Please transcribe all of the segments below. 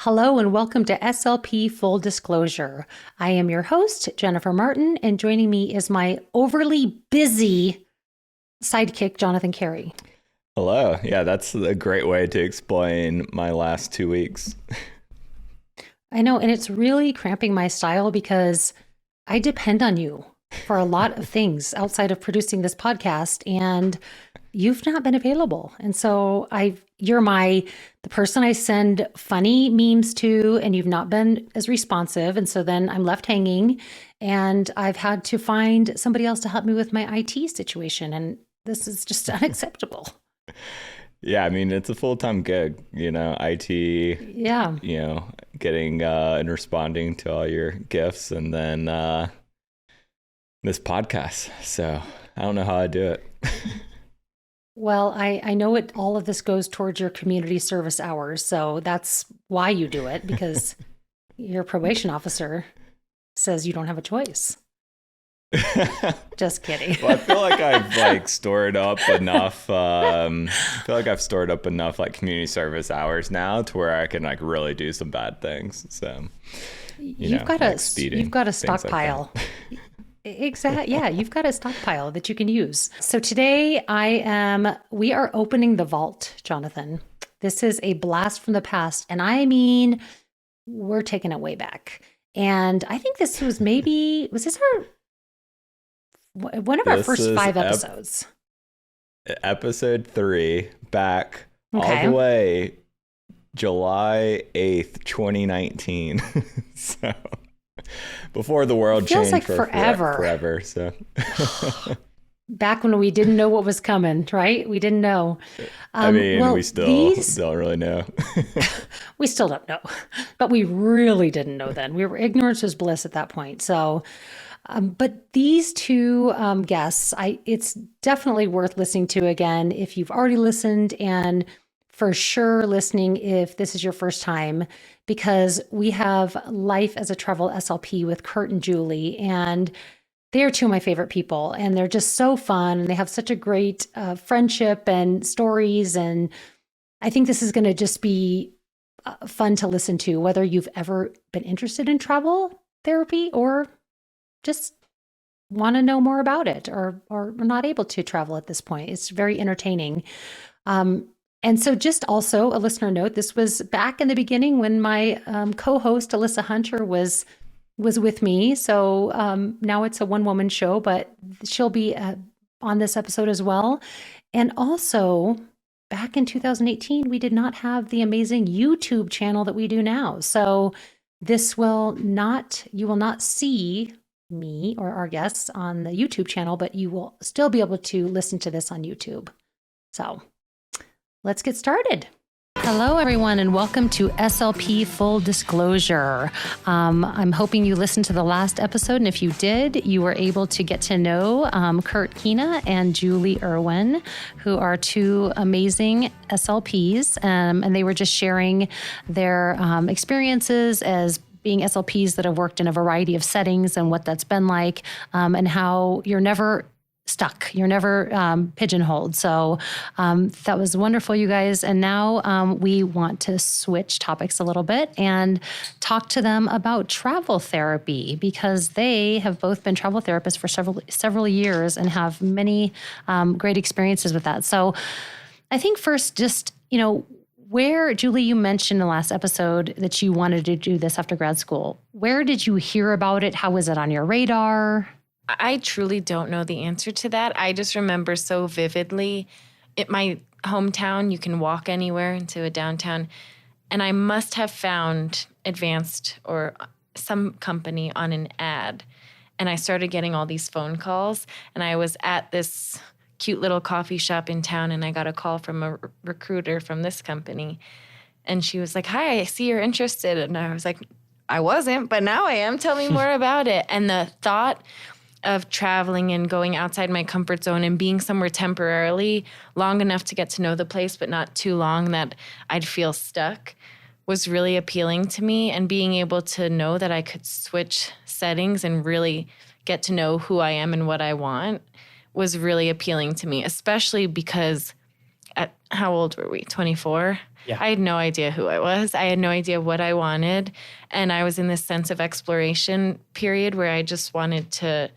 Hello and welcome to SLP Full Disclosure. I am your host, Jennifer Martin, and joining me is my overly busy sidekick, Jonathan Carey. Hello. Yeah, that's a great way to explain my last 2 weeks. I know, and it's really cramping my style because I depend on you for a lot of things outside of producing this podcast, and you've not been available. And so you're the person I send funny memes to, and you've not been as responsive. And so then I'm left hanging, and I've had to find somebody else to help me with my IT situation. And this is just unacceptable. Yeah, I mean, it's a full-time gig, IT, Yeah. getting and responding to all your gifts, and then this podcast. So I don't know how I do it. Well, I know all of this goes towards your community service hours. So that's why you do it, because your probation officer says you don't have a choice. Just kidding. Well, I feel like I've stored up enough. Community service hours now to where I can really do some bad things. So you've got a stockpile. Like exactly. Yeah, you've got a stockpile that you can use. So today we are opening the vault, Jonathan. This is a blast from the past. And I mean, we're taking it way back. And I think this was one of our first 5 episodes. Episode 3, back all the way July 8th, 2019. So before the world changed like for forever. So back when we didn't know what was coming, right? We didn't know. We still don't really know. We still don't know, but we really didn't know then. Ignorance was bliss at that point. So, but these two guests, it's definitely worth listening to again if you've already listened, and for sure listening if this is your first time, because we have Life as a Travel SLP with Kurt and Julie, and they are two of my favorite people, and they're just so fun, and they have such a great friendship and stories, and I think this is going to just be fun to listen to, whether you've ever been interested in travel therapy or just want to know more about it, or not able to travel at this point. It's very entertaining. And so just also a listener note, this was back in the beginning when my co-host, Alyssa Hunter, was with me. So now it's a one-woman show, but she'll be on this episode as well. And also, back in 2018, we did not have the amazing YouTube channel that we do now. So you will not see me or our guests on the YouTube channel, but you will still be able to listen to this on YouTube. So let's get started. Hello, everyone, and welcome to SLP Full Disclosure. I'm hoping you listened to the last episode, and if you did, you were able to get to know Kurt Keena and Julie Irwin, who are two amazing SLPs, and they were just sharing their experiences as being SLPs that have worked in a variety of settings and what that's been like, and how you're never stuck. You're never pigeonholed. So that was wonderful, you guys. And now we want to switch topics a little bit and talk to them about travel therapy, because they have both been travel therapists for several years and have many great experiences with that. So I think first, just, where, Julie, you mentioned in the last episode that you wanted to do this after grad school. Where did you hear about it? How was it on your radar? I truly don't know the answer to that. I just remember so vividly, at my hometown, you can walk anywhere into a downtown, and I must have found Advanced or some company on an ad, and I started getting all these phone calls, and I was at this cute little coffee shop in town, and I got a call from a recruiter from this company, and she was like, "Hi, I see you're interested," and I was like, "I wasn't, but now I am. Tell me more about it." And the thought of traveling and going outside my comfort zone and being somewhere temporarily long enough to get to know the place, but not too long that I'd feel stuck, was really appealing to me. And being able to know that I could switch settings and really get to know who I am and what I want was really appealing to me, especially because how old were we? 24? Yeah. I had no idea who I was. I had no idea what I wanted. And I was in this sense of exploration period where I just wanted to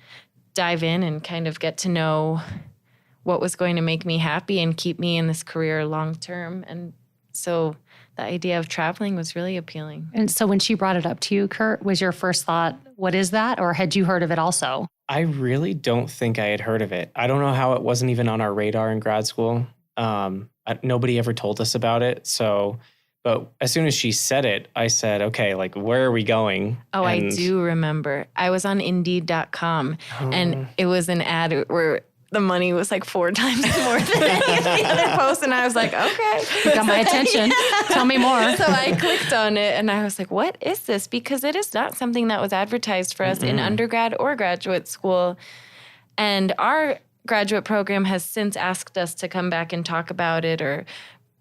dive in and kind of get to know what was going to make me happy and keep me in this career long term. And so the idea of traveling was really appealing. And so when she brought it up to you, Kurt, was your first thought, what is that? Or had you heard of it also? I really don't think I had heard of it. I don't know how it wasn't even on our radar in grad school. Nobody ever told us about it. So, but as soon as she said it, I said, okay, like, where are we going? Oh, I do remember. I was on Indeed.com and it was an ad where the money was like 4 times more than any of the other posts. And I was like, okay. You got my attention. Tell me more. So I clicked on it and I was like, what is this? Because it is not something that was advertised for us in undergrad or graduate school. And our graduate program has since asked us to come back and talk about it or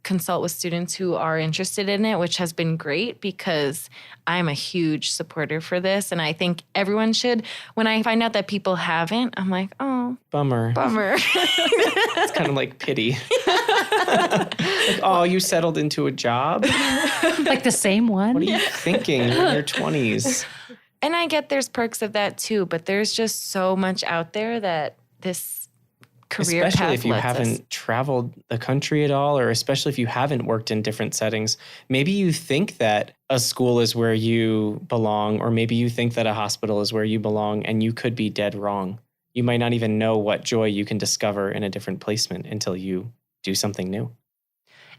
consult with students who are interested in it, which has been great because I'm a huge supporter for this. And I think everyone should. When I find out that people haven't, I'm like, oh, Bummer. It's kind of like pity. Like, oh, you settled into a job? Like the same one? What are you thinking? You're in your 20s. And I get there's perks of that too, but there's just so much out there that this career especially path if you lets haven't us. traveled the country at all, or especially if you haven't worked in different settings. Maybe you think that a school is where you belong, or maybe you think that a hospital is where you belong, and you could be dead wrong. You might not even know what joy you can discover in a different placement until you do something new.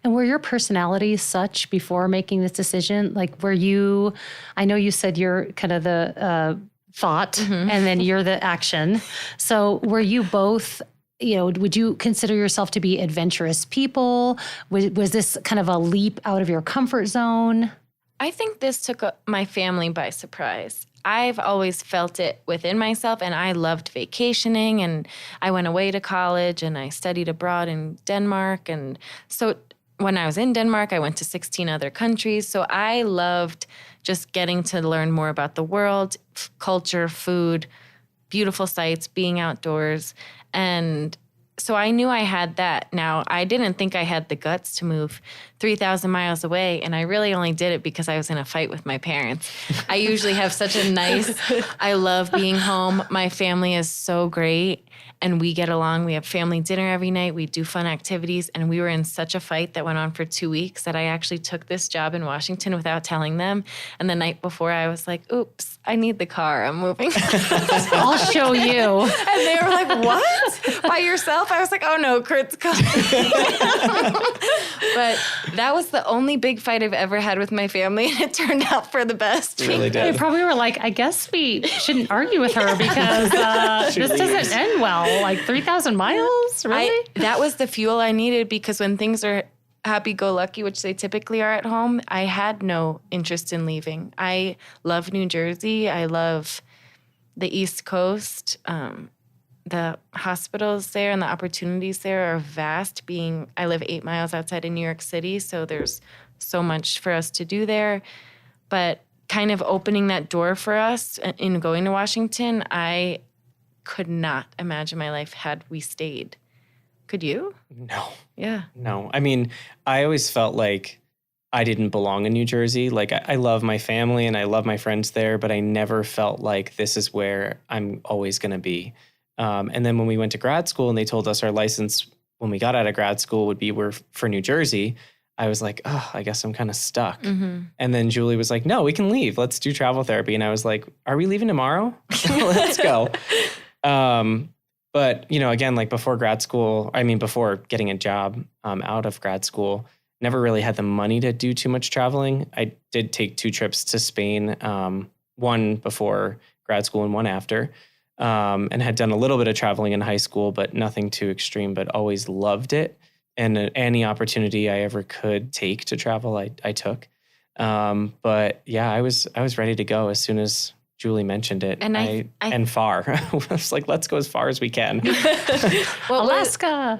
And were your personalities such before making this decision? Like, were you, I know you said you're kind of the thought and then you're the action. So were you both, would you consider yourself to be adventurous people? Was this kind of a leap out of your comfort zone? I think this took my family by surprise. I've always felt it within myself, and I loved vacationing, and I went away to college, and I studied abroad in Denmark. And so when I was in Denmark, I went to 16 other countries. So I loved just getting to learn more about the world, culture, food, beautiful sights, being outdoors. And so I knew I had that. Now, I didn't think I had the guts to move 3,000 miles away, and I really only did it because I was in a fight with my parents. I usually have such a I love being home. My family is so great, and we get along. We have family dinner every night. We do fun activities, and we were in such a fight that went on for 2 weeks that I actually took this job in Washington without telling them. And the night before, I was like, oops, I need the car. I'm moving. I'll show you. And they were like, what? By yourself? I was like, oh no, Kurt's coming. But that was the only big fight I've ever had with my family, and it turned out for the best. It really They did. probably were like, I guess we shouldn't argue with her because this doesn't end well. Like 3,000 miles? Really? That was the fuel I needed, because when things are happy-go-lucky, which they typically are at home, I had no interest in leaving. I love New Jersey. I love the East Coast. The hospitals there and the opportunities there are vast. I live 8 miles outside of New York City, so there's so much for us to do there. But kind of opening that door for us in going to Washington, I could not imagine my life had we stayed. Could you? No. Yeah. No. I mean, I always felt like I didn't belong in New Jersey. Like, I love my family and I love my friends there, but I never felt like this is where I'm always going to be. And then when we went to grad school and they told us our license when we got out of grad school would be for New Jersey, I was like, oh, I guess I'm kind of stuck. Mm-hmm. And then Julie was like, no, we can leave. Let's do travel therapy. And I was like, are we leaving tomorrow? Let's go. But, again, like before getting a job out of grad school, never really had the money to do too much traveling. I did take 2 trips to Spain, one before grad school and one after. And had done a little bit of traveling in high school, but nothing too extreme, but always loved it. And any opportunity I ever could take to travel, I took. But yeah, I was ready to go as soon as Julie mentioned it. And and far. I was like, let's go as far as we can. Alaska.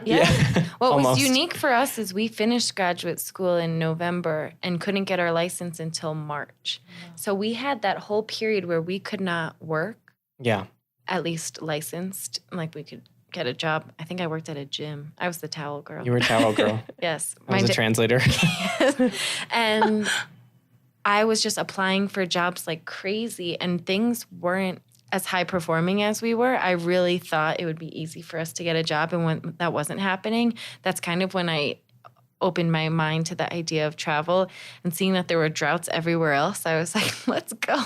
What was Almost. unique for us is we finished graduate school in November and couldn't get our license until March. So we had that whole period where we could not work. Yeah. At least licensed, like we could get a job. I think I worked at a gym. I was the towel girl. You were a towel girl. Yes. I was a translator. And I was just applying for jobs like crazy, and things weren't as high performing as we were. I really thought it would be easy for us to get a job. And when that wasn't happening, that's kind of when I opened my mind to the idea of travel, and seeing that there were droughts everywhere else. I was like, let's go.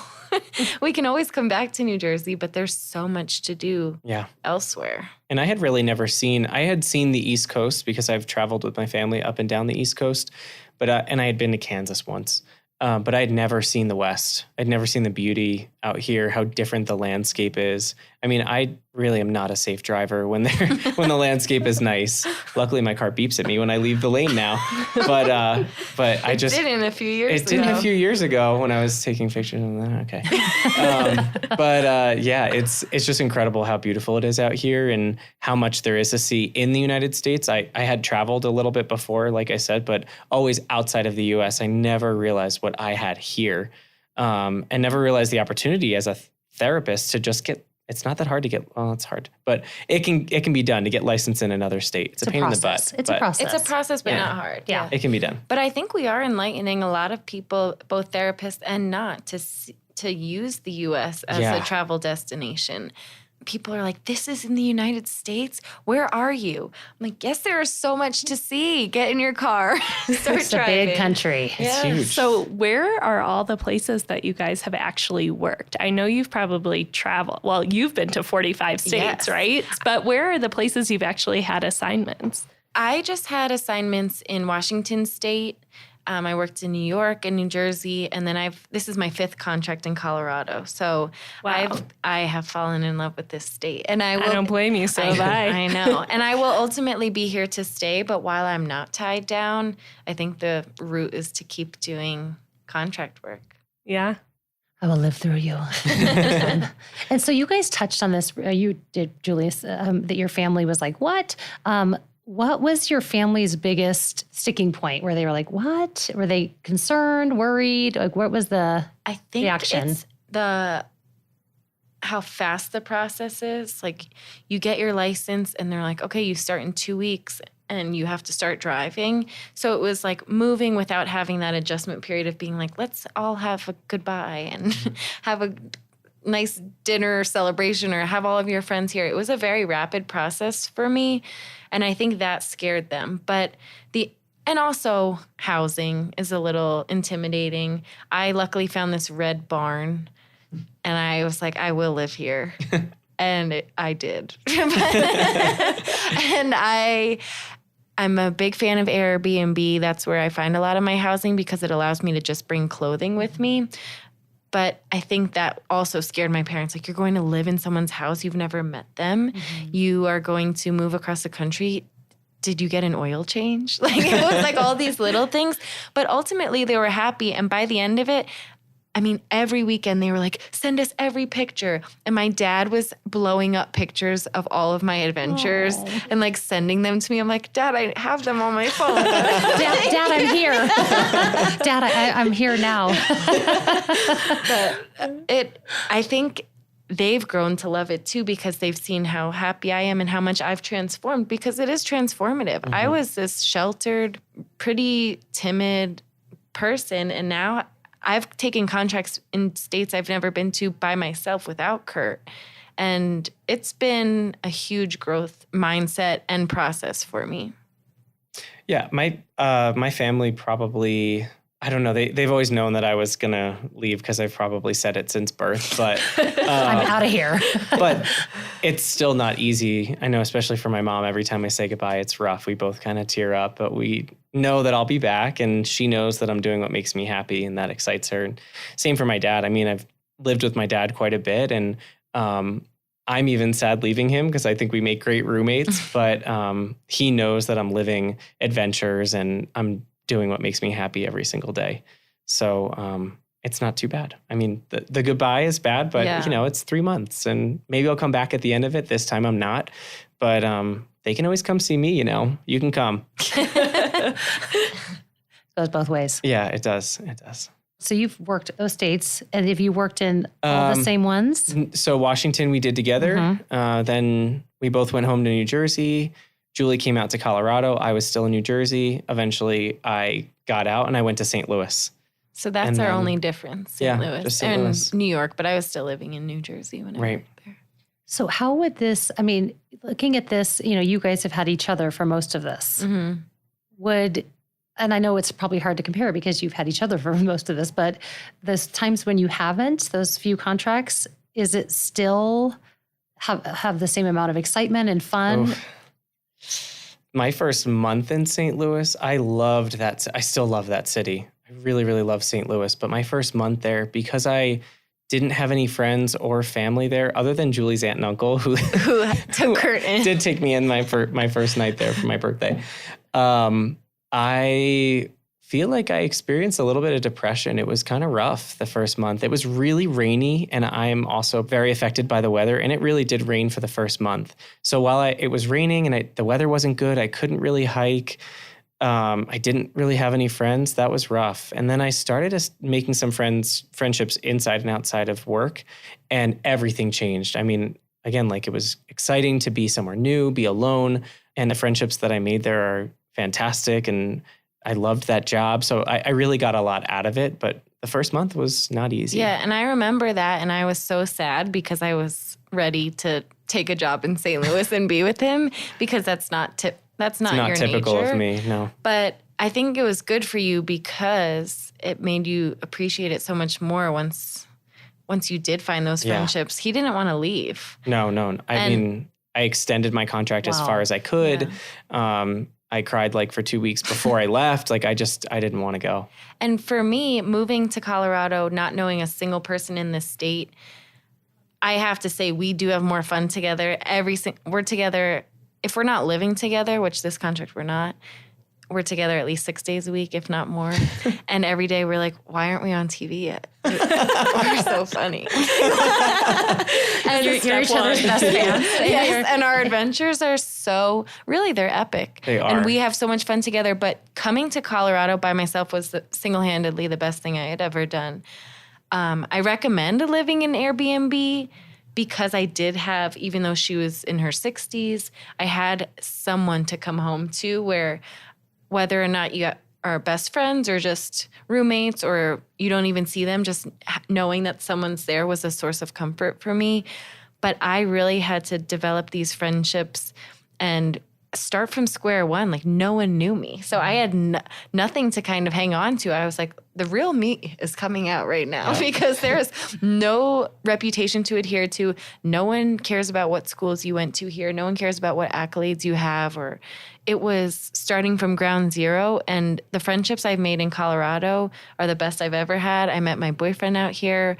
We can always come back to New Jersey, but there's so much to do elsewhere. And I had really never seen the East Coast because I've traveled with my family up and down the East Coast, but and I had been to Kansas once. But I had never seen the West. I'd never seen the beauty out here, how different the landscape is. I mean, I really am not a safe driver when the landscape is nice. Luckily, my car beeps at me when I leave the lane now. But I just it did a few years ago. It did a few years ago when I was taking pictures of that. Okay. It's just incredible how beautiful it is out here and how much there is to see in the United States. I had traveled a little bit before, like I said, but always outside of the U.S. I never realized what I had here, and never realized the opportunity as a therapist to just get. It's not that hard to get. Well, it's hard, but it can be done to get licensed in another state. It's a pain in the butt. It's a process. It's a process, but not hard. Yeah, it can be done. But I think we are enlightening a lot of people, both therapists and not, to use the U.S. as a travel destination. People are like, this is in the United States? Where are you? I'm like, yes, there is so much to see. Get in your car. Start it's driving. a big country. It's huge. So where are all the places that you guys have actually worked? I know you've probably traveled. Well, you've been to 45 states, right? But where are the places you've actually had assignments? I just had assignments in Washington State. I worked in New York and New Jersey, and then this is my 5th contract in Colorado. So I have fallen in love with this state, and I don't blame you. So have I. I know, and I will ultimately be here to stay. But while I'm not tied down, I think the route is to keep doing contract work. Yeah. I will live through you. And so you guys touched on this. You did, Julius, that your family was like, what? What was your family's biggest sticking point where they were like, what? Were they concerned, worried? Like, what was the reaction? It's how fast the process is. Like, you get your license and they're like, okay, you start in 2 weeks and you have to start driving. So it was like moving without having that adjustment period of being like, let's all have a goodbye and have a nice dinner celebration or have all of your friends here. It was a very rapid process for me. And I think that scared them. And also housing is a little intimidating. I luckily found this red barn and I was like, I will live here. And I did. And I'm a big fan of Airbnb. That's where I find a lot of my housing because it allows me to just bring clothing with me. But I think that also scared my parents. Like, you're going to live in someone's house. You've never met them. Mm-hmm. You are going to move across the country. Did you get an oil change? Like, it was like all these little things. But ultimately, they were happy. And by the end of it, I mean, every weekend they were like, send us every picture. And my dad was blowing up pictures of all of my adventures and like sending them to me. I'm like, Dad, I have them on my phone. Dad, I'm here. Dad, I'm here now. But I think they've grown to love it too because they've seen how happy I am and how much I've transformed because it is transformative. Mm-hmm. I was this sheltered, pretty timid person, and now I've taken contracts in states I've never been to by myself without Kurt. And it's been a huge growth mindset and process for me. Yeah, my family probably, I don't know, they've always known that I was going to leave because I've probably said it since birth, but I'm out of here. But it's still not easy. I know, especially for my mom, every time I say goodbye, it's rough. We both kind of tear up, but we know that I'll be back, and she knows that I'm doing what makes me happy, and that excites her. And same for my dad. I mean, I've lived with my dad quite a bit, and I'm even sad leaving him because I think we make great roommates, but he knows that I'm living adventures and I'm doing what makes me happy every single day. So it's not too bad. I mean, the goodbye is bad, but it's 3 months and maybe I'll come back at the end of it. This time I'm not, but they can always come see me, you can come. Goes both ways. Yeah, it does. It does. So you've worked those states, and have you worked in all the same ones? So Washington we did together. Then we both went home to New Jersey. Julie came out to Colorado. I was still in New Jersey. Eventually I got out and I went to St. Louis. So that's And our then- only difference, Yeah, St. Louis just St. and Louis. New York, but I was still living in New Jersey when I Right. worked there. So how would this, I mean, looking at this, you guys have had each other for most of this. And I know it's probably hard to compare because you've had each other for most of this, but those times when you haven't, those few contracts, is it still have the same amount of excitement and fun? Oof. My first month in St. Louis, I loved that. I still love that city. I really, really love St. Louis. But my first month there, because I didn't have any friends or family there other than Julie's aunt and uncle who Took Kurt in. did take me in my first night there for my birthday. I feel like I experienced a little bit of depression. It was kind of rough the first month. It was really rainy, and I'm also very affected by the weather, and it really did rain for the first month. So while it was raining and the weather wasn't good, I couldn't really hike. I didn't really have any friends. That was rough. And then I started making some friendships inside and outside of work, and everything changed. I mean, again, like, it was exciting to be somewhere new, be alone, and the friendships that I made there are fantastic, and I loved that job. So I really got a lot out of it, but the first month was not easy. Yeah, and I remember that, and I was so sad because I was ready to take a job in St. Louis and be with him, because that's not It's your not typical nature. of me, no. But I think it was good for you because it made you appreciate it so much more once you did find those Yeah. friendships. He didn't want to leave. No. I mean, I extended my contract as Wow. far as I could. I cried like for 2 weeks before I left. Like, I didn't want to go. And for me, moving to Colorado, not knowing a single person in this state, I have to say we do have more fun together. We're together. If we're not living together, which this contract we're not, we're together at least 6 days a week, if not more. And every day we're like, why aren't we on TV yet? We're so funny. And You're each other's best fans. Yes, and our adventures are they're epic. They are. And we have so much fun together. But coming to Colorado by myself was single-handedly the best thing I had ever done. I recommend living in Airbnb because I did have, even though she was in her 60s, I had someone to come home to, where whether or not you are best friends or just roommates or you don't even see them, just knowing that someone's there was a source of comfort for me. But I really had to develop these friendships and start from square one. Like, no one knew me. So I had nothing to kind of hang on to. I was like, the real me is coming out right now because there's no reputation to adhere to. No one cares about what schools you went to here. No one cares about what accolades you have. Or it was starting from ground zero. And the friendships I've made in Colorado are the best I've ever had. I met my boyfriend out here,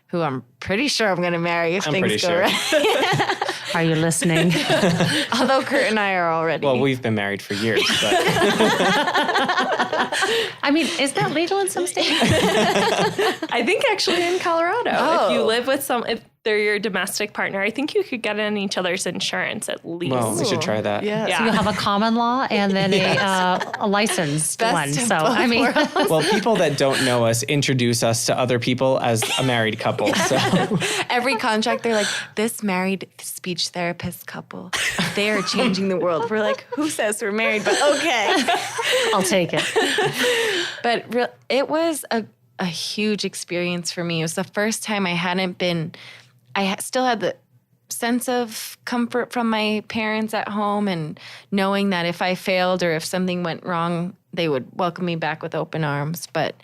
who I'm pretty sure I'm going to marry if things go right. Are you listening? Although Kurt and I are already. Well, we've been married for years, but I mean, is that legal in some states? I think actually in Colorado, if you Oh. live with if they're your domestic partner, I think you could get on each other's insurance at least. well, we should try that. Yeah. Yeah. So you'll have a common law and then a licensed Best one. of So, both I mean, Well, people that don't know us introduce us to other people as a married couple. So Every contract, they're like, this married speech therapist couple, they are changing the world. We're like, who says we're married? But okay. I'll take it. But it was a huge experience for me. It was the first time I still had the sense of comfort from my parents at home, and knowing that if I failed or if something went wrong, they would welcome me back with open arms. But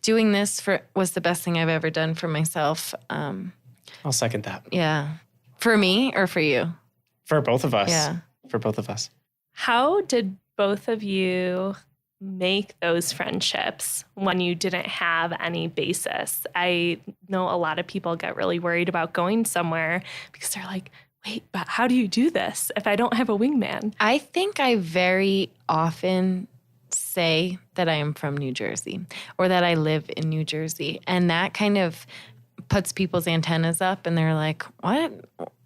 doing this was the best thing I've ever done for myself. I'll second that. Yeah. For me or for you? For both of us. Yeah. For both of us. How did both of you make those friendships when you didn't have any basis? I know a lot of people get really worried about going somewhere because they're like, wait, but how do you do this if I don't have a wingman? I think I very often say that I am from New Jersey or that I live in New Jersey. And that kind of puts people's antennas up and they're like, what?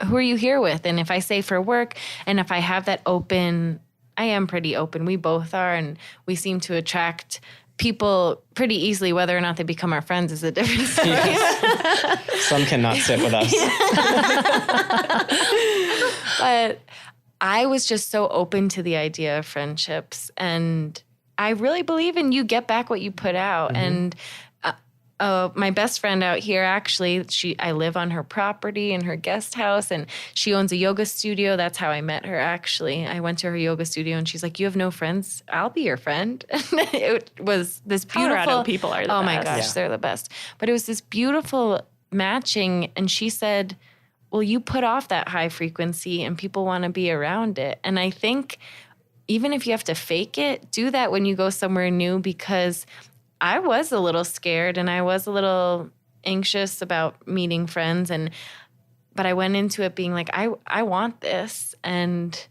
Who are you here with? And if I say for work and if I have that open, I am pretty open. We both are. And we seem to attract people pretty easily. Whether or not they become our friends is a different story. Yes. Some cannot sit with us. But I was just so open to the idea of friendships, and I really believe in you get back what you put out. And my best friend out here, actually, I live on her property in her guest house, and she owns a yoga studio. That's how I met her, actually. I went to her yoga studio, and she's like, "You have no friends? I'll be your friend." It was this beautiful... Colorado people are the best. Oh my gosh, they're the best. But it was this beautiful matching, and she said, well, you put off that high frequency, and people want to be around it. And I think even if you have to fake it, do that when you go somewhere new, because I was a little scared and I was a little anxious about meeting friends, but I went into it being like, I want this, and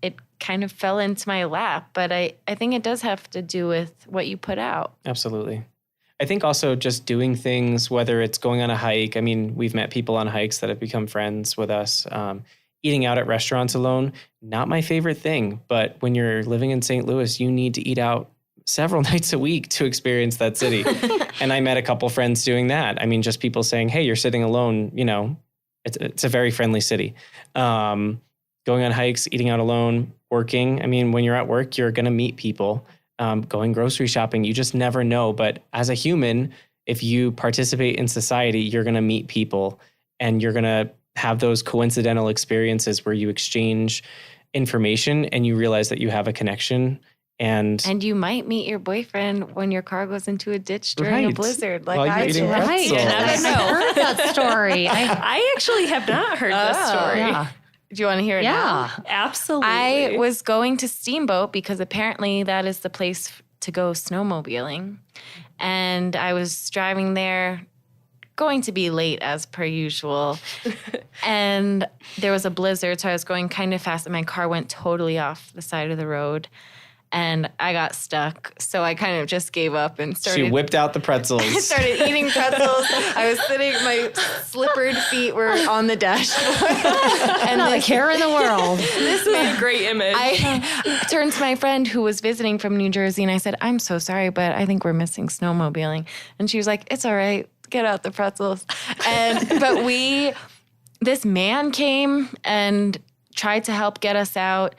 it kind of fell into my lap. But I think it does have to do with what you put out. Absolutely. I think also just doing things, whether it's going on a hike. I mean, we've met people on hikes that have become friends with us. Eating out at restaurants alone, not my favorite thing. But when you're living in St. Louis, you need to eat out several nights a week to experience that city. And I met a couple friends doing that. I mean, just people saying, hey, you're sitting alone, it's a very friendly city. Going on hikes, eating out alone, working. I mean, when you're at work, you're going to meet people. Going grocery shopping, you just never know. But as a human, if you participate in society, you're going to meet people, and you're going to have those coincidental experiences where you exchange information and you realize that you have a connection. And you might meet your boyfriend when your car goes into a ditch during a blizzard. Like I do. Right. You never know. I've heard that story. I actually have not heard this story. Yeah. Do you want to hear it now? Absolutely. I was going to Steamboat because apparently that is the place to go snowmobiling. And I was driving there, going to be late as per usual. And there was a blizzard, so I was going kind of fast, and my car went totally off the side of the road. And I got stuck, so I kind of just gave up and started. She whipped out the pretzels. I started eating pretzels. I was sitting, my slippered feet were on the dashboard. And Not a care in the world. This made a great image. I turned to my friend who was visiting from New Jersey, and I said, I'm so sorry, but I think we're missing snowmobiling. And she was like, it's all right. Get out the pretzels. But this man came and tried to help get us out.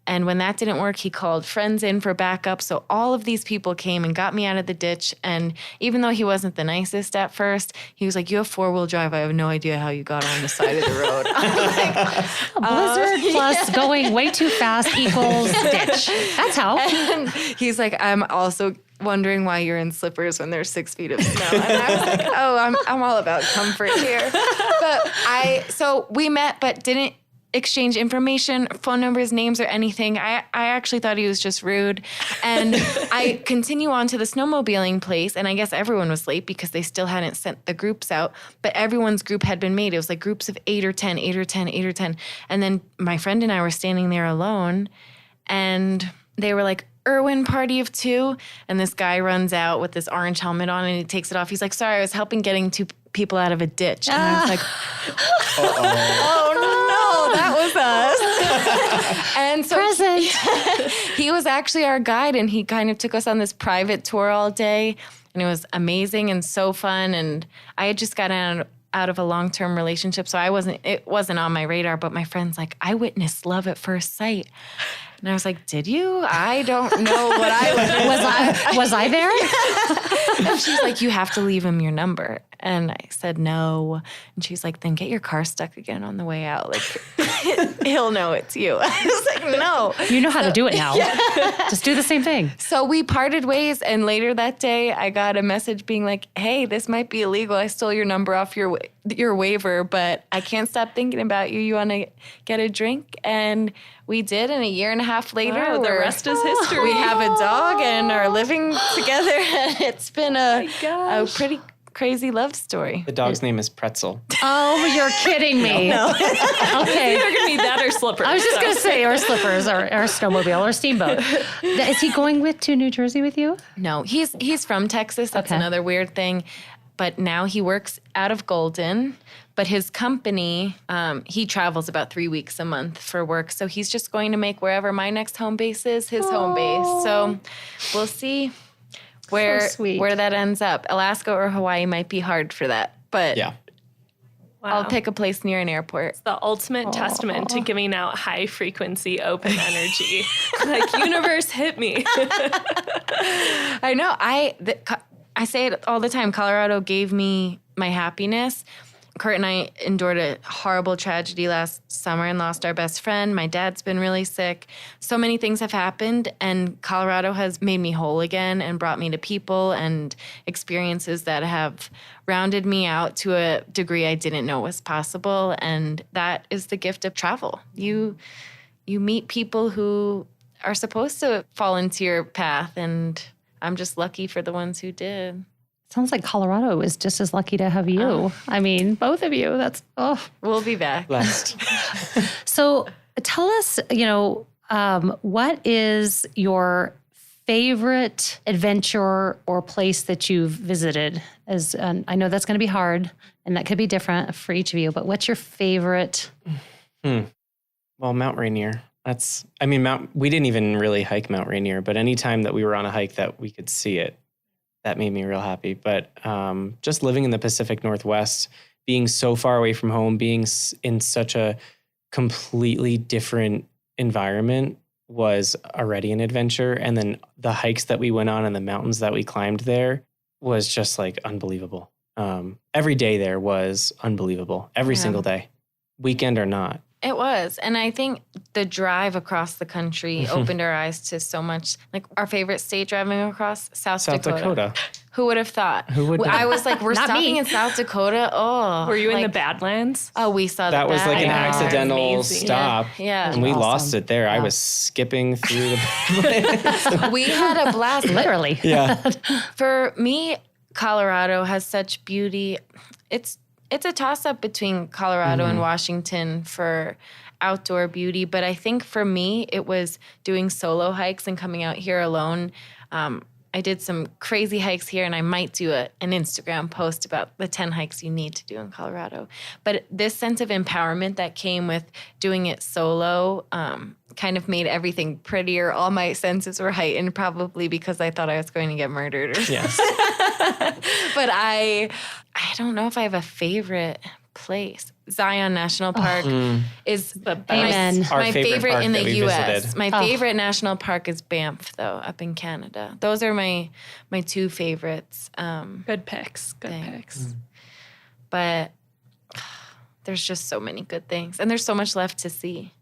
And when that didn't work, he called friends in for backup. So all of these people came and got me out of the ditch. And even though he wasn't the nicest at first, he was like, you have 4-wheel drive. I have no idea how you got on the side of the road. I'm like, A blizzard plus going way too fast equals ditch. That's how. And he's like, I'm also wondering why you're in slippers when there's 6 feet of snow. And I was like, oh, I'm all about comfort here. So we met, but didn't exchange information, phone numbers, names, or anything. I actually thought he was just rude. And I continue on to the snowmobiling place, and I guess everyone was late because they still hadn't sent the groups out, but everyone's group had been made. It was like groups of 8 or 10, 8 or 10, 8 or 10. And then my friend and I were standing there alone, and they were like, Irwin party of 2. And this guy runs out with this orange helmet on, and he takes it off. He's like, sorry, I was helping getting 2 people out of a ditch. And I was like, oh no, that was us. And so he was actually our guide, and he kind of took us on this private tour all day, and it was amazing and so fun. And I had just gotten out of a long-term relationship, so it wasn't on my radar, but my friend's like, I witnessed love at first sight. And I was like, did you? I don't know what I witnessed. Was I there? And she's like, you have to leave him your number. And I said, no. And she's like, then get your car stuck again on the way out. Like, he'll know it's you. I was like, no. You know how to do it now. Yeah. Just do the same thing. So we parted ways. And later that day, I got a message being like, hey, this might be illegal. I stole your number off your waiver, but I can't stop thinking about you. You want to get a drink? And we did. And a year and a half later, the rest is history. We have a dog and are living together. And it's been a pretty crazy love story. The dog's name is Pretzel. Oh, you're kidding me. No. Okay. It's either going to be that or slippers. I was just going to say, or slippers, or snowmobile, or steamboat. Is he going to New Jersey with you? No, he's from Texas. That's another weird thing. But now he works out of Golden. But his company, he travels about 3 weeks a month for work. So he's just going to make wherever my next home base is his home base. So we'll see. where sweet. where that ends up. Alaska or Hawaii might be hard for that, but Yeah. I'll pick a place near an airport. The ultimate testament to giving out high frequency open energy. Like, universe, hit me. I know. I say it all the time. Colorado gave me my happiness. Kurt and I endured a horrible tragedy last summer and lost our best friend. My dad's been really sick. So many things have happened, and Colorado has made me whole again and brought me to people and experiences that have rounded me out to a degree I didn't know was possible. And that is the gift of travel. You meet people who are supposed to fall into your path, and I'm just lucky for the ones who did. Sounds like Colorado is just as lucky to have you. I mean, both of you. That's, We'll be back. Blessed. So tell us, what is your favorite adventure or place that you've visited? I know that's going to be hard and that could be different for each of you, but what's your favorite? Well, Mount Rainier. We didn't even really hike Mount Rainier, but anytime that we were on a hike that we could see it, that made me real happy. But just living in the Pacific Northwest, being so far away from home, being in such a completely different environment was already an adventure. And then the hikes that we went on and the mountains that we climbed there was just like unbelievable. Every day there was unbelievable. Every single day, weekend or not. It was. And I think the drive across the country opened our eyes to so much. Like our favorite state driving across, South Dakota. Who would have thought? Who would I was like, we're stopping in South Dakota. Oh. Were you in the Badlands? Oh, we saw that. That was like an Badlands. accidental Amazing. stop. Yeah. And we Awesome. lost it there. Yeah. I was skipping through the We had a blast. Literally. Yeah. For me, Colorado has such beauty. It's a toss-up between Colorado and Washington for outdoor beauty, but I think for me, it was doing solo hikes and coming out here alone. I did some crazy hikes here, and I might do an Instagram post about the 10 hikes you need to do in Colorado. But this sense of empowerment that came with doing it solo kind of made everything prettier. All my senses were heightened, probably because I thought I was going to get murdered or something. Yes. But I don't know if I have a favorite place. Zion National Park is The best. Amen. Our my favorite favorite park in that the we U.S. visited. My favorite national park is Banff, though, up in Canada. Those are my two favorites. Good picks. Good Thanks. picks. But there's just so many good things, and there's so much left to see.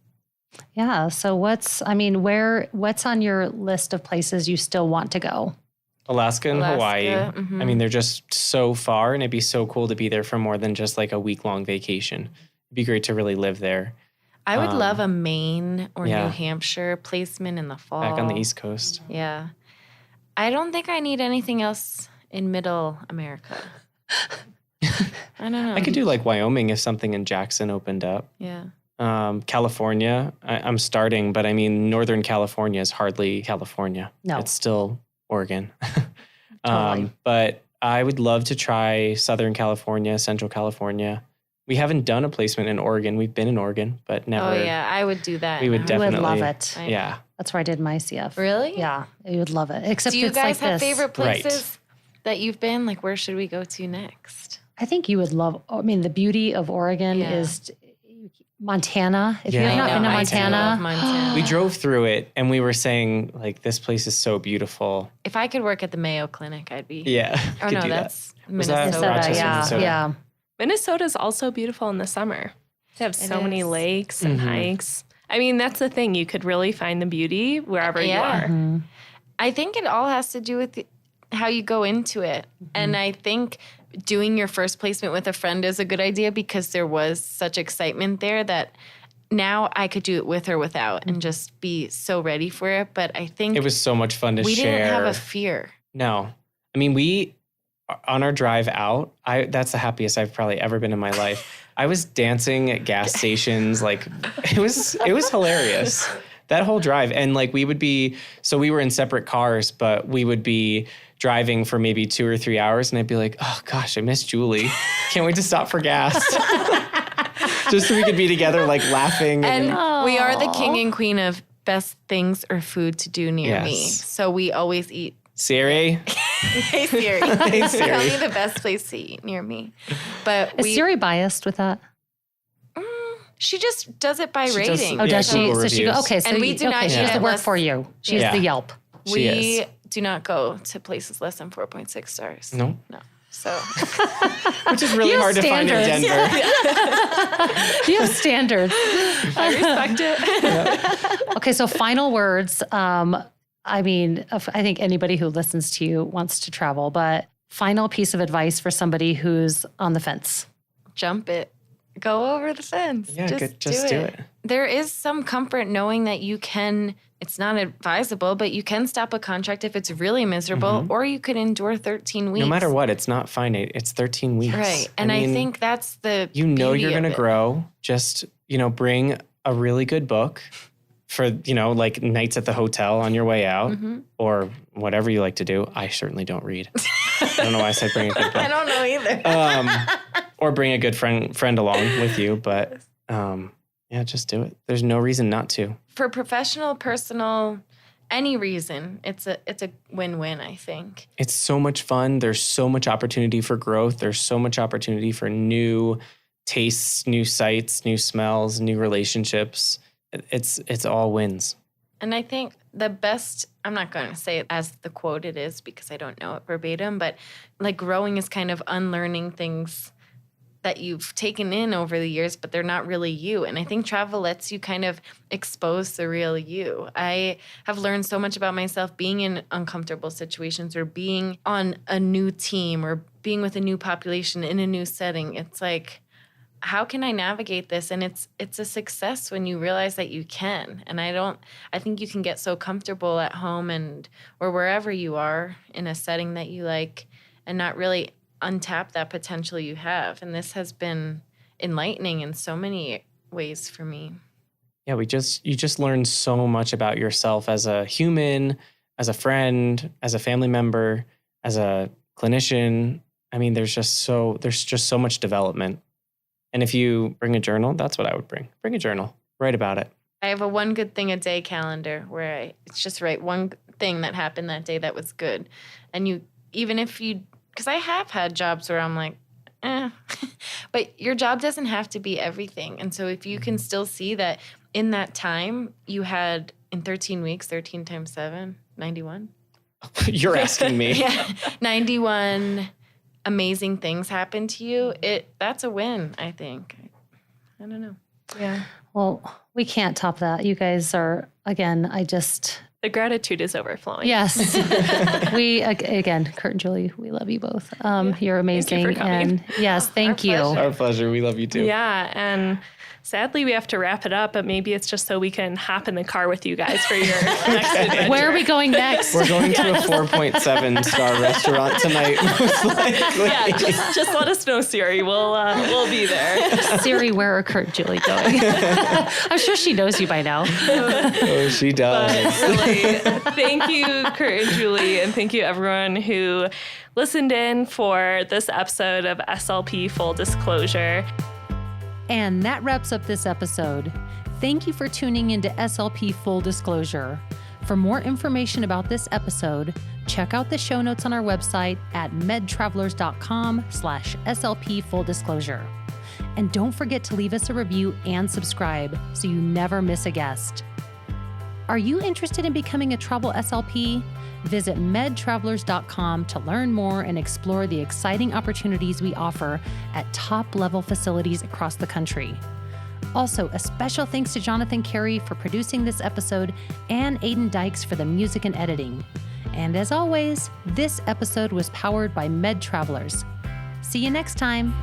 Yeah. So what's on your list of places you still want to go? Alaska and Hawaii. mhm. I mean, they're just so far, and it'd be so cool to be there for more than just like a week-long vacation. It'd be great to really live there. I would love a Maine or yeah. New Hampshire placement in the fall. Back on the East Coast. Yeah. I don't think I need anything else in Middle America. I don't know. I could do like Wyoming if something in Jackson opened up. Yeah. California, I'm starting, but I mean, Northern California is hardly California. No. It's still Oregon. Totally. But I would love to try Southern California, Central California. We haven't done a placement in Oregon. We've been in Oregon, but never. Oh, yeah. I would do that. We would I definitely. would love it. Yeah. That's where I did my CF. Really? Yeah. You would love it. Except Do you it's guys like have this. favorite Right. places that you've been? Like, where should we go to next? I think you would love, the beauty of Oregon Yeah. is Montana. If you Yeah. have not I been to know, I Montana, love Montana. We drove through it and we were saying, like, this place is so beautiful. If I could work at the Mayo Clinic, I'd be. Yeah. Oh, could no, do that. that's Was that Minnesota. Rochester, yeah, Minnesota? yeah. Minnesota's also beautiful in the summer. They have so many is. lakes and hikes. I mean, that's the thing. You could really find the beauty wherever you Yeah. are. Mhm. I think it all has to do with how you go into it. And I think doing your first placement with a friend is a good idea because there was such excitement there that now I could do it with or without and just be so ready for it. But I think It was so much fun to we share. didn't have a fear. No. I mean, on our drive out, that's the happiest I've probably ever been in my life. I was dancing at gas stations. Like, it was hilarious. That whole drive. And like, we were in separate cars, but we would be driving for maybe 2 or 3 hours. And I'd be like, oh gosh, I miss Julie. Can't wait to stop for gas. Just so we could be together, like laughing. And we are the king and queen of best things or food to do near me. Yes. So we always eat. Siri, Hey Siri. Hey, Siri. Tell me the best place to eat near me. But Is Siri biased with that? She just does it by She does- rating. Oh, Yeah, does she? Google So she go, reviews. okay, so And we do not she eat does the at work less- for you. She's Yeah. the Yelp. She We is. do not go to places less than 4.6 stars. No. So Which is really You have hard to find in standards. Denver. You have standards. I respect it. Okay, so final words. I mean, I think anybody who listens to you wants to travel, but final piece of advice for somebody who's on the fence. jump it. Go over the fence. Yeah, just do it. There is some comfort knowing that you can, it's not advisable, but you can stop a contract if it's really miserable, or you could endure 13 weeks. No matter what, it's not finite. It's 13 weeks. Right. And I mean, think that's the you know beauty you're of going to it. grow. Just, bring a really good book for, like nights at the hotel on your way out or whatever you like to do. I certainly don't read. I don't know why I said bring a good book. I don't know either. Or bring a good friend along with you. But yeah, just do it. There's no reason not to. For professional, personal, any reason, it's a win-win, I think. It's so much fun. There's so much opportunity for growth. There's so much opportunity for new tastes, new sights, new smells, new relationships. It's all wins. And I think the best, I'm not going to say it as the quote it is because I don't know it verbatim, but like growing is kind of unlearning things that you've taken in over the years, but they're not really you. And I think travel lets you kind of expose the real you. I have learned so much about myself being in uncomfortable situations or being on a new team or being with a new population in a new setting. It's like, how can I navigate this? And it's a success when you realize that you can. And I think you can get so comfortable at home or wherever you are in a setting that you like and not really untap that potential you have. And this has been enlightening in so many ways for me. Yeah, you just learn so much about yourself as a human, as a friend, as a family member, as a clinician. I mean, there's just so much development. And if you bring a journal, that's what I would bring. Bring a journal. Write about it. I have a one good thing a day calendar where it's just write one thing that happened that day that was good. And because I have had jobs where I'm like, but your job doesn't have to be everything. And so if you can still see that in that time you had in 13 weeks, 13 times 7, 91. You're asking me. Yeah, 91 amazing things happen to you. That's a win, I think. I don't know. Yeah. Well, we can't top that. You guys are, again, The gratitude is overflowing. yes. Again, Kurt and Julie, we love you both. You're amazing. for coming. And yes, thank you. pleasure. Our pleasure. We love you too. Yeah. And sadly, we have to wrap it up, but maybe it's just so we can hop in the car with you guys for your next adventure. Where are we going next? We're going to a 4.7 star restaurant tonight, most likely. Yeah, just let us know, Siri. We'll be there. Siri, where are Kurt and Julie going? I'm sure she knows you by now. Oh, she does. But really, thank you, Kurt and Julie, and thank you everyone who listened in for this episode of SLP Full Disclosure. And that wraps up this episode. Thank you for tuning into SLP Full Disclosure. For more information about this episode, check out the show notes on our website at medtravelers.com/SLP Full Disclosure. And don't forget to leave us a review and subscribe so you never miss a guest. Are you interested in becoming a travel SLP? Visit medtravelers.com to learn more and explore the exciting opportunities we offer at top-level facilities across the country. Also, a special thanks to Jonathan Carey for producing this episode and Aiden Dykes for the music and editing. And as always, this episode was powered by Med Travelers. See you next time.